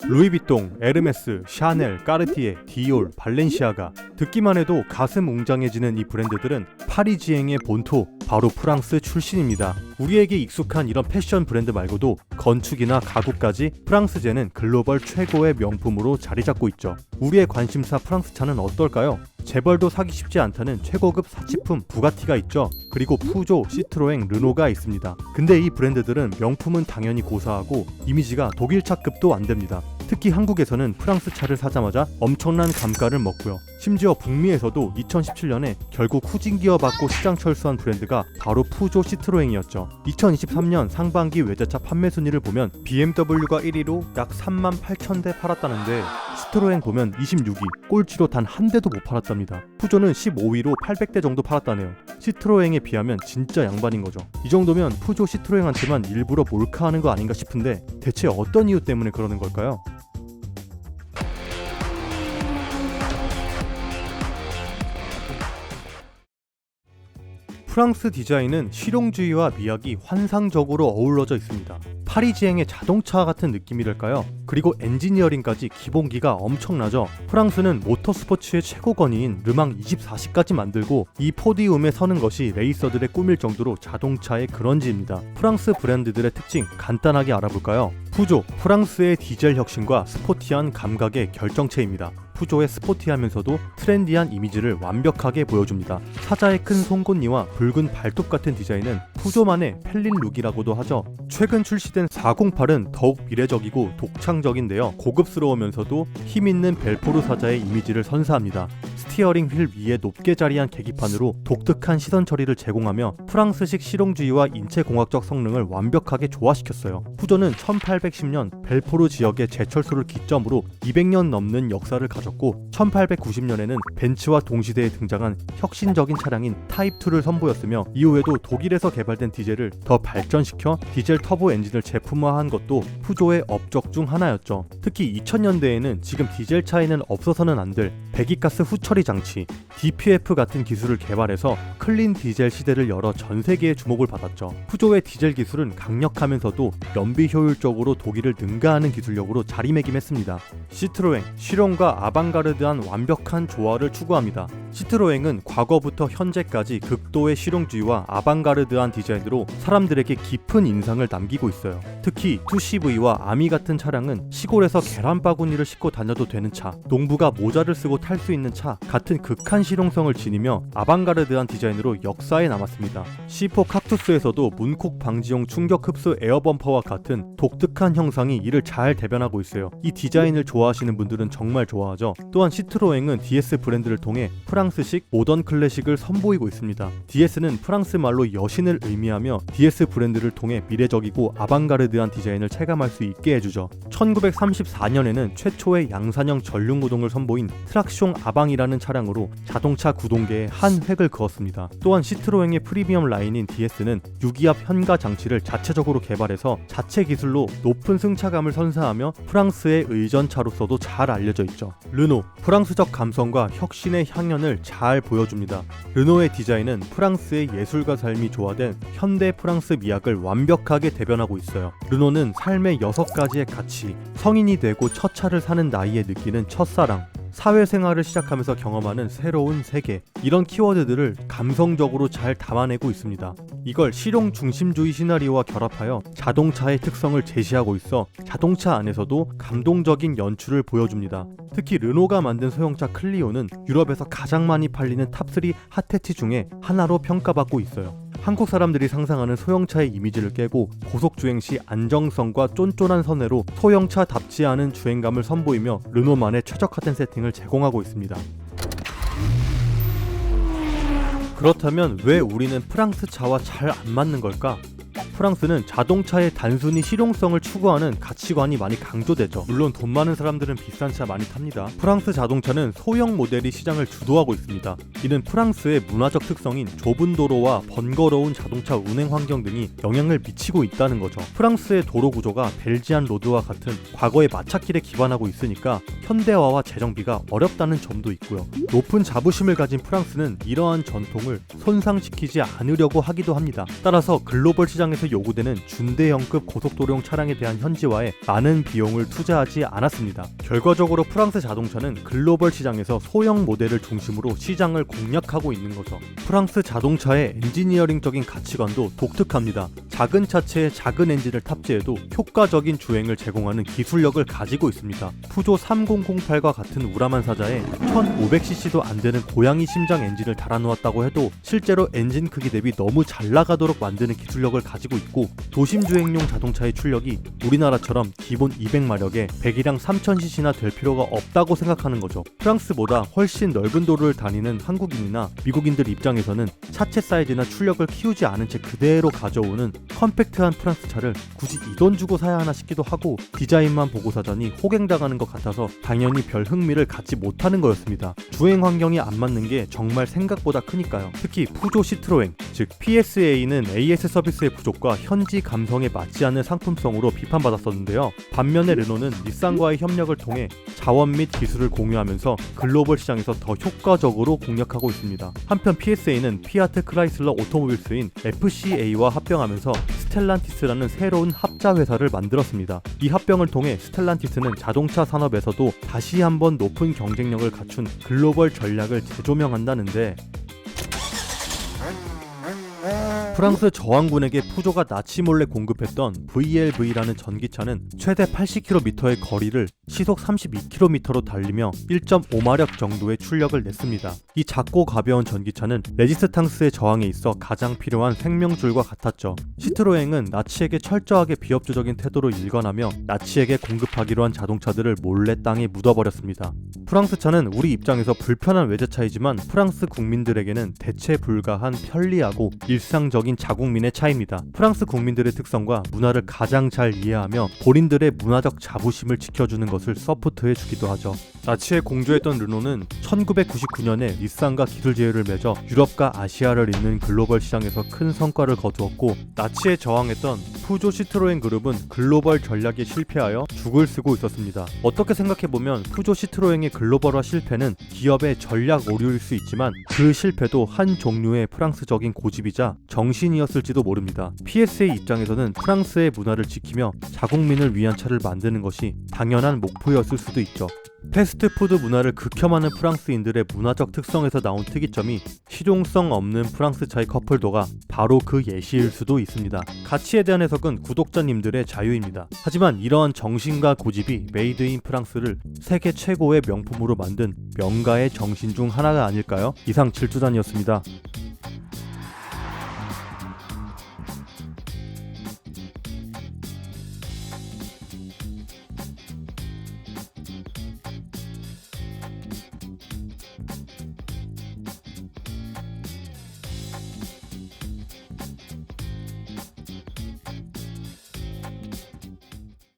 루이비통, 에르메스, 샤넬, 까르티에, 디올, 발렌시아가, 듣기만 해도 가슴 웅장해지는 이 브랜드들은 파리지앵의 본토, 바로 프랑스 출신입니다. 우리에게 익숙한 이런 패션 브랜드 말고도 건축이나 가구까지 프랑스제는 글로벌 최고의 명품으로 자리 잡고 있죠. 우리의 관심사 프랑스차는 어떨까요? 재벌도 사기 쉽지 않다는 최고급 사치품 부가티가 있죠. 그리고 푸조, 시트로엥, 르노가 있습니다. 근데 이 브랜드들은 명품은 당연히 고사하고 이미지가 독일차급도 안 됩니다. 특히 한국에서는 프랑스 차를 사자마자 엄청난 감가를 먹고요. 심지어 북미에서도 2017년에 결국 후진기어 받고 시장 철수한 브랜드가 바로 푸조 시트로엥이었죠. 2023년 상반기 외제차 판매 순위를 보면 BMW가 1위로 약 38,000대 팔았다는데 시트로엥 보면 26위, 꼴찌로 단 한 대도 못 팔았답니다. 푸조는 15위로 800대 정도 팔았다네요. 시트로엥에 비하면 진짜 양반인 거죠. 이 정도면 푸조 시트로엥한테만 일부러 몰카하는 거 아닌가 싶은데 대체 어떤 이유 때문에 그러는 걸까요? 프랑스 디자인은 실용주의와 미학이 환상적으로 어우러져 있습니다. 파리지앵의 자동차 같은 느낌이랄까요? 그리고 엔지니어링까지 기본기가 엄청나죠. 프랑스는 모터스포츠의 최고권위인 르망 24시까지 만들고 이 포디움에 서는 것이 레이서들의 꿈일 정도로 자동차의 그런지입니다. 프랑스 브랜드들의 특징 간단하게 알아볼까요? 푸조, 프랑스의 디젤 혁신과 스포티한 감각의 결정체입니다. 푸조의 스포티하면서도 트렌디한 이미지를 완벽하게 보여줍니다. 사자의 큰 송곳니와 붉은 발톱 같은 디자인은 푸조만의 펠린 룩이라고도 하죠. 최근 출시된 408은 더욱 미래적이고 독창적인데요. 고급스러우면서도 힘있는 벨포르 사자의 이미지를 선사합니다. 스티어링 휠 위에 높게 자리한 계기판으로 독특한 시선 처리를 제공하며 프랑스식 실용주의와 인체공학적 성능을 완벽하게 조화시켰어요. 푸조는 1810년 벨포르 지역의 제철소를 기점으로 200년 넘는 역사를 가졌고 1890년에는 벤츠와 동시대에 등장한 혁신적인 차량인 타입2를 선보였으며 이후에도 독일에서 개발된 디젤을 더 발전시켜 디젤 터보 엔진을 제품화한 것도 푸조의 업적 중 하나였죠. 특히 2000년대에는 지금 디젤 차에는 없어서는 안 될 배기가스 후처리 장치 DPF 같은 기술을 개발해서 클린 디젤 시대를 열어 전 세계의 주목을 받았죠. 푸조의 디젤 기술은 강력하면서도 연비 효율적으로 독일을 능가하는 기술력으로 자리매김했습니다. 시트로엥, 실용과 아방가르드한 완벽한 조화를 추구합니다. 시트로엥은 과거부터 현재까지 극도의 실용주의와 아방가르드한 디자인으로 사람들에게 깊은 인상을 남기고 있어요. 특히 2CV와 아미 같은 차량은 시골에서 계란바구니를 싣고 다녀도 되는 차, 농부가 모자를 쓰고 탈 수 있는 차 같은 극한 실용성을 지니며 아방가르드한 디자인으로 역사에 남았습니다. C4 칵투스에서도 문콕 방지용 충격 흡수 에어범퍼와 같은 독특한 형상이 이를 잘 대변하고 있어요. 이 디자인을 좋아하시는 분들은 정말 좋아하죠. 또한 시트로엥은 DS 브랜드를 통해 프랑스식 모던 클래식을 선보이고 있습니다. DS는 프랑스 말로 여신을 의미하며 DS 브랜드를 통해 미래적이고 아방가르드한 디자인을 체감할 수 있게 해주죠. 1934년에는 최초의 양산형 전륜 구동을 선보인 트락숑 아방이라는 차량으로 자동차 구동계에 한 획을 그었습니다. 또한 시트로엥의 프리미엄 라인인 DS는 유기압 현가 장치를 자체적으로 개발해서 자체 기술로 높은 승차감을 선사하며 프랑스의 의전차로서도 잘 알려져 있죠. 르노, 프랑스적 감성과 혁신의 향연을 잘 보여줍니다. 르노의 디자인은 프랑스의 예술과 삶이 조화된 현대 프랑스 미학을 완벽하게 대변하고 있어요. 르노는 삶의 6가지의 가치, 성인이 되고 첫 차를 사는 나이에 느끼는 첫사랑, 사회생활을 시작하면서 경험하는 새로운 세계, 이런 키워드들을 감성적으로 잘 담아내고 있습니다. 이걸 실용 중심주의 시나리오와 결합하여 자동차의 특성을 제시하고 있어 자동차 안에서도 감동적인 연출을 보여줍니다. 특히 르노가 만든 소형차 클리오는 유럽에서 가장 많이 팔리는 탑3 핫해치 중에 하나로 평가받고 있어요. 한국 사람들이 상상하는 소형차의 이미지를 깨고 고속주행 시 안정성과 쫀쫀한 선회로 소형차답지 않은 주행감을 선보이며 르노만의 최적화된 세팅을 제공하고 있습니다. 그렇다면 왜 우리는 프랑스 차와 잘 안 맞는 걸까? 프랑스는 자동차의 단순히 실용성을 추구하는 가치관이 많이 강조되죠. 물론 돈 많은 사람들은 비싼 차 많이 탑니다. 프랑스 자동차는 소형 모델이 시장을 주도하고 있습니다. 이는 프랑스의 문화적 특성인 좁은 도로와 번거로운 자동차 운행 환경 등이 영향을 미치고 있다는 거죠. 프랑스의 도로 구조가 벨지안 로드와 같은 과거의 마차길에 기반하고 있으니까 현대화와 재정비가 어렵다는 점도 있고요. 높은 자부심을 가진 프랑스는 이러한 전통을 손상시키지 않으려고 하기도 합니다. 따라서 글로벌 시장에서 요구되는 준대형급 고속도로용 차량에 대한 현지화에 많은 비용을 투자하지 않았습니다. 결과적으로 프랑스 자동차는 글로벌 시장에서 소형 모델을 중심으로 시장을 공략하고 있는 거죠. 프랑스 자동차의 엔지니어링적인 가치관도 독특합니다. 작은 차체에 작은 엔진을 탑재해도 효과적인 주행을 제공하는 기술력을 가지고 있습니다. 푸조 3008과 같은 우람한 사자에 1500cc도 안 되는 고양이 심장 엔진을 달아놓았다고 해도 실제로 엔진 크기 대비 너무 잘 나가도록 만드는 기술력을 가지고 있고, 도심 주행용 자동차의 출력이 우리나라처럼 기본 200마력에 100이랑 3000cc나 될 필요가 없다고 생각하는 거죠. 프랑스보다 훨씬 넓은 도로를 다니는 한국인이나 미국인들 입장에서는 차체 사이즈나 출력을 키우지 않은 채 그대로 가져오는 컴팩트한 프랑스 차를 굳이 이 돈 주고 사야 하나 싶기도 하고, 디자인만 보고 사자니 호갱당하는 것 같아서 당연히 별 흥미를 갖지 못하는 거였습니다. 주행 환경이 안 맞는 게 정말 생각보다 크니까요. 특히 푸조 시트로엥, 즉 PSA는 AS 서비스의 부족과 현지 감성에 맞지 않는 상품성으로 비판받았었는데요. 반면에 르노는 닛산과의 협력을 통해 자원 및 기술을 공유하면서 글로벌 시장에서 더 효과적으로 공략하고 있습니다. 한편 PSA는 피아트 크라이슬러 오토모빌스인 FCA와 합병하면서 스텔란티스라는 새로운 합자 회사를 만들었습니다. 이 합병을 통해 스텔란티스는 자동차 산업에서도 다시 한번 높은 경쟁력을 갖춘 글로벌 전략을 재조명한다는데, 프랑스 저항군에게 푸조가 나치 몰래 공급했던 VLV라는 전기차는 최대 80km의 거리를 시속 32km로 달리며 1.5마력 정도의 출력을 냈습니다. 이 작고 가벼운 전기차는 레지스탕스의 저항에 있어 가장 필요한 생명줄과 같았죠. 시트로엥은 나치에게 철저하게 비협조적인 태도로 일관하며 나치에게 공급하기로 한 자동차들을 몰래 땅에 묻어버렸습니다. 프랑스차는 우리 입장에서 불편한 외제차이지만 프랑스 국민들에게는 대체 불가한 편리하고 일상적인 자국민의 차입니다. 프랑스 국민들의 특성과 문화를 가장 잘 이해하며 본인들의 문화적 자부심을 지켜주는 것을 서포트해주기도 하죠. 나치에 공조했던 르노는 1999년에 닛산과 기술 제휴를 맺어 유럽과 아시아를 잇는 글로벌 시장에서 큰 성과를 거두었고, 나치에 저항했던 푸조 시트로엥 그룹은 글로벌 전략에 실패하여 죽을 쓰고 있었습니다. 어떻게 생각해보면 푸조 시트로엥의 글로벌화 실패는 기업의 전략 오류일 수 있지만 그 실패도 한 종류의 프랑스적인 고집이자 정신이었을지도 모릅니다. PSA 입장에서는 프랑스의 문화를 지키며 자국민을 위한 차를 만드는 것이 당연한 목표였을 수도 있죠. 패스트푸드 문화를 극혐하는 프랑스인들의 문화적 특성에서 나온 특이점이 실용성 없는 프랑스차의 커플도가 바로 그 예시일 수도 있습니다. 가치에 대한 해석은 구독자님들의 자유입니다. 하지만 이러한 정신과 고집이 메이드 인 프랑스를 세계 최고의 명품으로 만든 명가의 정신 중 하나가 아닐까요? 이상 질투단이었습니다.